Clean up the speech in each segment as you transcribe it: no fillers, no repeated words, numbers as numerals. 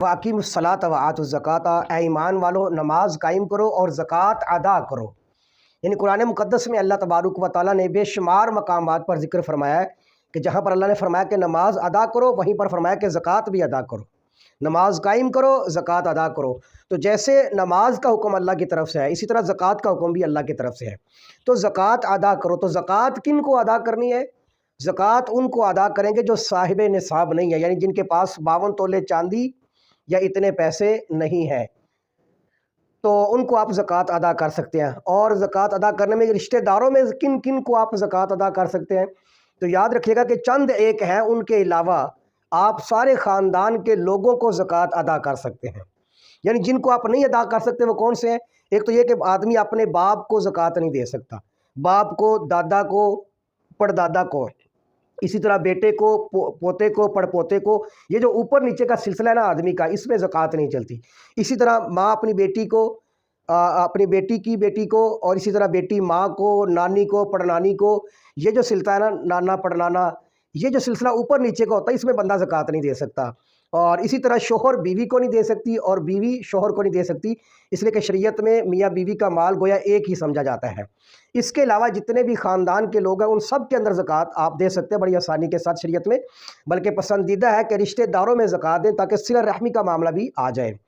वाक़िमुस्सलात व आतुज़्ज़कात, ऐ ईमान वालो नमाज कायम करो और ज़कात अदा करो। यानी कुरान मुक़द्दस में अल्लाह तबारक व तआला ने बेशुमार मकामात पर ज़िक्र फरमाया है कि जहाँ पर अल्लाह ने फरमाया कि नमाज अदा करो, वहीं पर फरमाया कि ज़कात भी अदा करो। नमाज कायम करो, ज़कात अदा करो। तो जैसे नमाज का हुक्म अल्लाह की तरफ से है, इसी तरह ज़कात का हुक्म भी अल्लाह की तरफ से है। तो ज़कात अदा करो। तो ज़कात किन को अदा करनी है? ज़कात उनको अदा करेंगे जो साहिब निसाब नहीं है, यानी जिनके पास 52 तोले चांदी या इतने पैसे नहीं हैं, तो उनको आप ज़कात अदा कर सकते हैं। और ज़कात अदा करने में रिश्तेदारों में किन किन को आप ज़कात अदा कर सकते हैं, तो याद रखिएगा कि चंद एक हैं, उनके अलावा आप सारे ख़ानदान के लोगों को ज़कात अदा कर सकते हैं। यानी जिनको आप नहीं अदा कर सकते वो कौन से हैं? एक तो ये कि आदमी अपने बाप को ज़कात नहीं दे सकता, बाप को, दादा को, पड़दादा को, इसी तरह बेटे को, पोते को, पड़पोते को, ये जो ऊपर नीचे का सिलसिला है ना आदमी का, इसमें ज़कात नहीं चलती। इसी तरह माँ अपनी बेटी को, अपनी बेटी की बेटी को, और इसी तरह बेटी माँ को, नानी को, पड़नानी को, ये जो सिलसिला है ना, नाना पड़नाना, ये जो सिलसिला ऊपर नीचे का होता है, इसमें बंदा ज़कात नहीं दे सकता। और इसी तरह शोहर बीवी को नहीं दे सकती और बीवी शोहर को नहीं दे सकती, इसलिए कि शरीयत में मियाँ बीवी का माल गोया एक ही समझा जाता है। इसके अलावा जितने भी ख़ानदान के लोग हैं उन सब के अंदर ज़कात आप दे सकते हैं बड़ी आसानी के साथ शरीयत में, बल्कि पसंदीदा है कि रिश्तेदारों में ज़कात दें ताकि सिला रहमी का मामला भी आ जाए।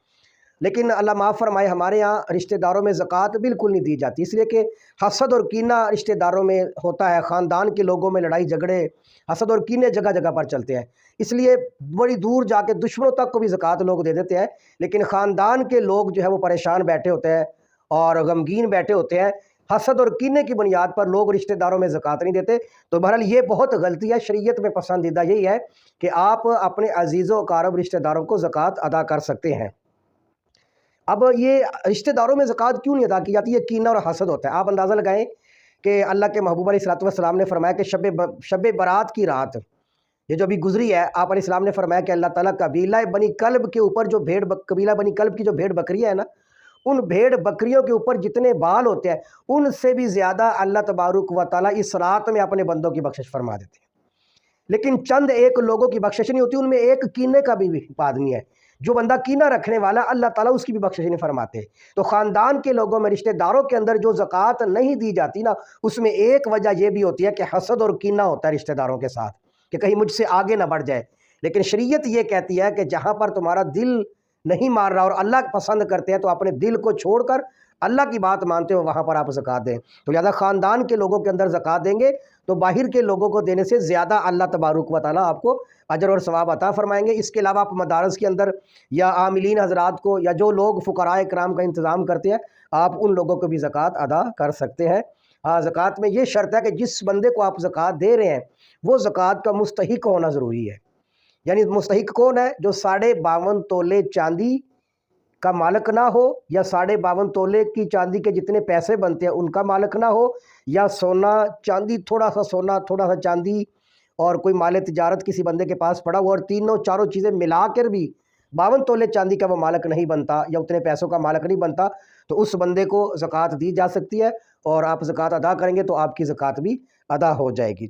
लेकिन अल्लाह माफ़ फरमाए, हमारे यहाँ रिश्तेदारों में ज़कात बिल्कुल नहीं दी जाती, इसलिए कि हसद और कीना रिश्तेदारों में होता है, ख़ानदान के लोगों में लड़ाई झगड़े, हसद और कीने जगह जगह पर चलते हैं, इसलिए बड़ी दूर जाके दुश्मनों तक को भी ज़कात लोग दे देते हैं। लेकिन ख़ानदान के लोग जो है वो परेशान बैठे होते हैं और गमगीन बैठे होते हैं, हसद और कीने की बुनियाद पर लोग रिश्तेदारों में ज़कात नहीं देते। तो बहरहाल ये बहुत गलती है। शरीयत में पसंदीदा यही है कि आप अपने अजीज़ व क़ारब रिश्तेदारों को ज़कात अदा कर सकते हैं। अब ये रिश्तेदारों में ज़कात क्यों नहीं अदा की जाती? ये कीना और हसद होता है। आप अंदाज़ा लगाएं कि अल्लाह के महबूब अलैहिस्सलातु वस्सलाम ने फरमाया कि शब बारात की रात, ये जो अभी गुजरी है, आप अलैहिस्सलाम ने फरमाया कि अल्लाह ताला कबीला बनी कल्ब के ऊपर जो कबीला बनी कल्ब की जो भेड़ बकरियाँ है ना, उन भेड़ बकरियों के ऊपर जितने बाल होते हैं उनसे भी ज़्यादा अल्लाह तबारुक व तआला इस रात में अपने बंदों की बख्शिश फरमा देते हैं। लेकिन चंद एक लोगों की बख्शिश नहीं होती, उनमें एक कीने का भी आदमी है। जो बंदा कीना रखने वाला, अल्लाह ताला उसकी भी बख्शिश नहीं फरमाते। तो ख़ानदान के लोगों में, रिश्तेदारों के अंदर जो ज़कात नहीं दी जाती ना, उसमें एक वजह यह भी होती है कि हसद और कीना होता है रिश्तेदारों के साथ कि कहीं मुझसे आगे ना बढ़ जाए। लेकिन शरीयत ये कहती है कि जहाँ पर तुम्हारा दिल नहीं मान रहा और अल्लाह पसंद करते हैं, तो अपने दिल को छोड़कर अल्लाह की बात मानते हो, वहाँ पर आप ज़कात दें। तो लिहाजा ख़ानदान के लोगों के अंदर ज़कात देंगे तो बाहर के लोगों को देने से ज़्यादा अल्लाह तबारुक व तआला आपको अजर और सवाब अता फरमाएंगे। इसके अलावा आप मदारस के अंदर या आमिलीन हज़रात को, या जो लोग फ़ुक़राए किराम का इंतज़ाम करते हैं, आप उन लोगों को भी ज़कात अदा कर सकते हैं। हाँ, ज़कात में ये शर्त है कि जिस बंदे को आप ज़कात दे रहे हैं वो ज़कात का मुस्तहिक होना ज़रूरी है। यानी मुस्तहिक कौन है? जो 52.5 तोले चांदी का मालिक ना हो, या 52.5 तोले की चांदी के जितने पैसे बनते हैं उनका मालिक ना हो, या सोना चांदी, थोड़ा सा सोना थोड़ा सा चांदी और कोई माल तिजारत किसी बंदे के पास पड़ा हुआ, और तीनों चारों चीज़ें मिलाकर भी 52 तोले चांदी का वो मालिक नहीं बनता या उतने पैसों का मालिक नहीं बनता, तो उस बंदे को ज़कात दी जा सकती है और आप ज़कात अदा करेंगे तो आपकी ज़कात भी अदा हो जाएगी।